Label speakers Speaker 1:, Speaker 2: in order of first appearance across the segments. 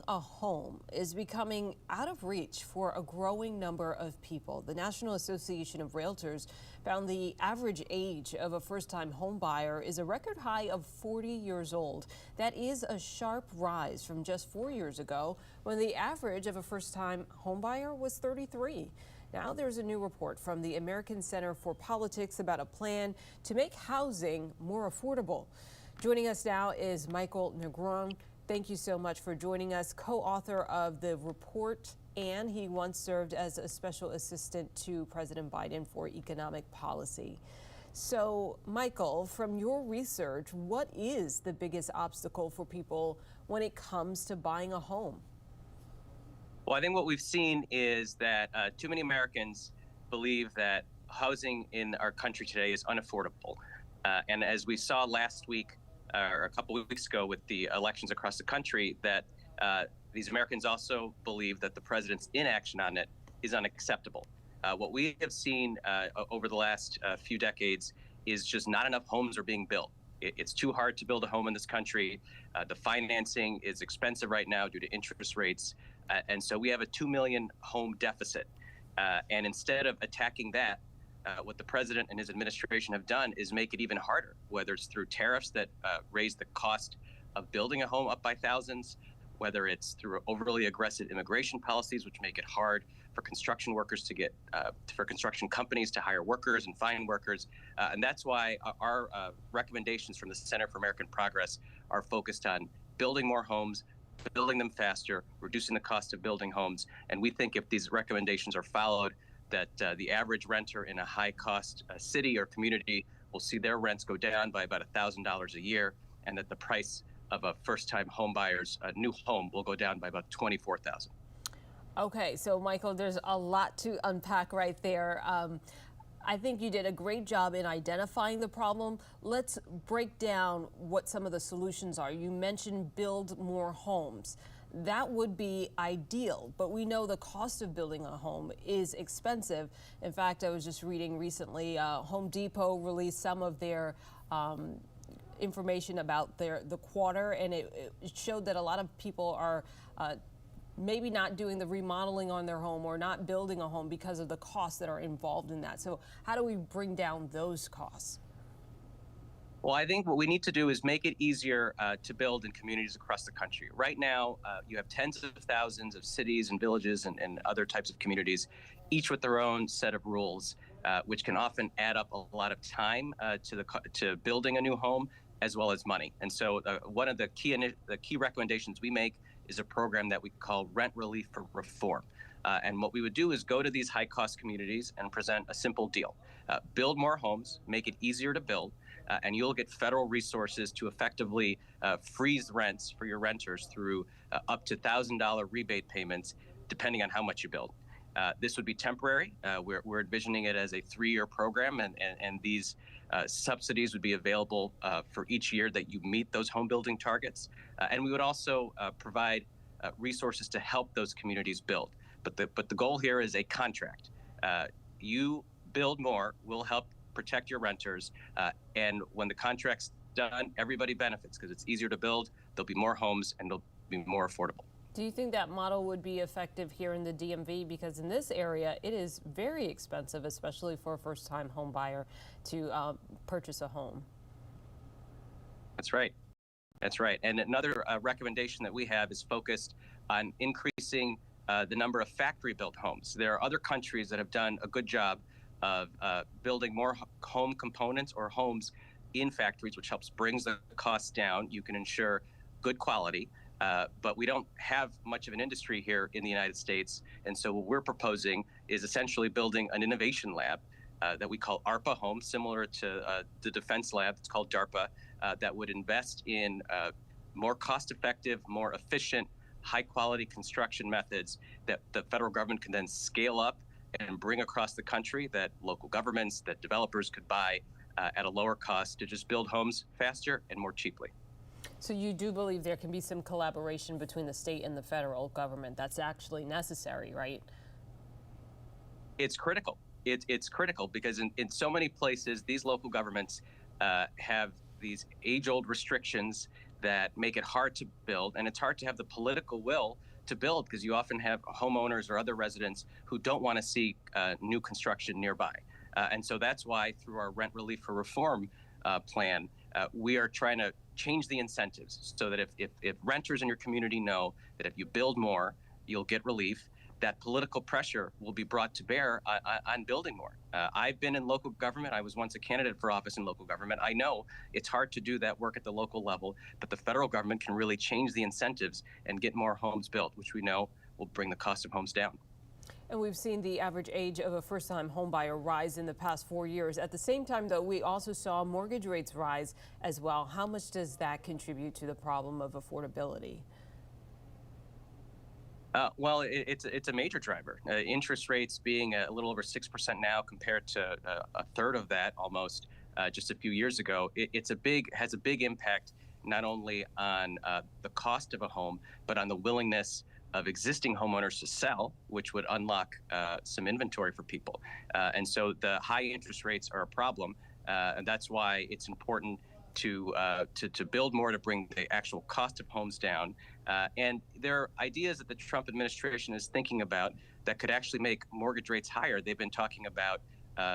Speaker 1: a home is becoming out of reach for a growing number of people. The National Association of Realtors found the average age of a first-time home buyer is a record high of 40 years old. That is a sharp rise from just 4 years ago, when the average of a first-time home buyer was 33. Now there's a new report from the American Center for Politics about a plan to make housing more affordable. Joining us now is Michael Negron. Thank you so much for joining us, co-author of the report, and he once served as a special assistant to President Biden for economic policy. So, Michael, from your research, what is the biggest obstacle for people when it comes to buying a home?
Speaker 2: Well, I think what we've seen is that too many Americans believe that housing in our country today is unaffordable. And as we saw last week, or a couple of weeks ago with the elections across the country, that these Americans also believe that the president's inaction on it is unacceptable. What we have seen over the last few decades is just not enough homes are being built. It's too hard to build a home in this country. The financing is expensive right now due to interest rates. And so we have a 2 million home deficit. And instead of attacking that, what the president and his administration have done is make it even harder, whether it's through tariffs that raise the cost of building a home up by thousands, whether it's through overly aggressive immigration policies, which make it hard for construction workers to get, for construction companies to hire workers and find workers. And that's why our recommendations from the Center for American Progress are focused on building more homes, building them faster, reducing the cost of building homes. And we think if these recommendations are followed, that the average renter in a high-cost city or community will see their rents go down by about $1,000 a year, and that the price of a first-time home buyer's new home will go down by about $24,000.
Speaker 1: Okay, so Michael, there's a lot to unpack right there. I think you did a great job in identifying the problem. Let's break down what some of the solutions are. You mentioned build more homes. That would be ideal, but we know the cost of building a home is expensive. In fact, I was just reading recently, Home Depot released some of their information about the quarter, and it showed that a lot of people are maybe not doing the remodeling on their home or not building a home because of the costs that are involved in that. So how do we bring down those costs?
Speaker 2: Well, I think what we need to do is make it easier to build in communities across the country. Right now, you have tens of thousands of cities and villages and other types of communities, each with their own set of rules, which can often add up a lot of time to building a new home, as well as money. And so one of the key recommendations we make is a program that we call Rent Relief for Reform. And what we would do is go to these high-cost communities and present a simple deal. Build more homes, make it easier to build, and you'll get federal resources to effectively freeze rents for your renters through up to $1,000 rebate payments, depending on how much you build. This would be temporary. We're envisioning it as a 3-year program, and these subsidies would be available for each year that you meet those home building targets. And we would also provide resources to help those communities build. But the goal here is a contract. You build more, we'll help protect your renters, and when the contract's done, everybody benefits because it's easier to build, there'll be more homes, and they'll be more affordable.
Speaker 1: Do you think that model would be effective here in the DMV? Because in this area, it is very expensive, especially for a first-time home buyer to purchase a home.
Speaker 2: That's right. That's right. And another recommendation that we have is focused on increasing the number of factory-built homes. There are other countries that have done a good job of building more home components or homes in factories, which helps brings the costs down. You can ensure good quality, but we don't have much of an industry here in the United States. And so what we're proposing is essentially building an innovation lab that we call ARPA-Home, similar to the defense lab. It's called DARPA, that would invest in more cost-effective, more efficient, high-quality construction methods that the federal government can then scale up and bring across the country, that local governments, that developers could buy at a lower cost to just build homes faster and more cheaply.
Speaker 1: So you do believe there can be some collaboration between the state and the federal government that's actually necessary, right?
Speaker 2: It's critical. It's critical because in so many places, these local governments have these age-old restrictions that make it hard to build, and it's hard to have the political will to build because you often have homeowners or other residents who don't want to see new construction nearby. And so that's why through our rent relief for reform plan, we are trying to change the incentives so that if renters in your community know that if you build more, you'll get relief, that political pressure will be brought to bear on building more. I've been in local government. I was once a candidate for office in local government. I know it's hard to do that work at the local level, but the federal government can really change the incentives and get more homes built, which we know will bring the cost of homes down.
Speaker 1: And we've seen the average age of a first-time homebuyer rise in the past 4 years. At the same time, though, we also saw mortgage rates rise as well. How much does that contribute to the problem of affordability?
Speaker 2: Well, it's a major driver. Interest rates being a little over 6% now compared to a third of that almost just a few years ago. Has a big impact not only on the cost of a home, but on the willingness of existing homeowners to sell, which would unlock some inventory for people. And so the high interest rates are a problem, and that's why it's important to build more to bring the actual cost of homes down. And there are ideas that the Trump administration is thinking about that could actually make mortgage rates higher. They've been talking about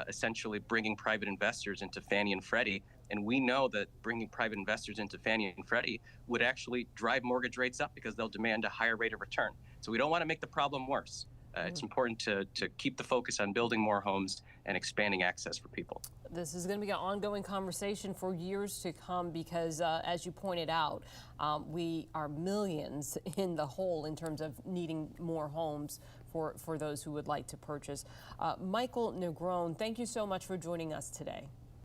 Speaker 2: essentially bringing private investors into Fannie and Freddie. And we know that bringing private investors into Fannie and Freddie would actually drive mortgage rates up because they'll demand a higher rate of return. So we don't want to make the problem worse. It's important to keep the focus on building more homes and expanding access for people.
Speaker 1: This is going to be an ongoing conversation for years to come because, as you pointed out, we are millions in the hole in terms of needing more homes for those who would like to purchase. Michael Negron, thank you so much for joining us today.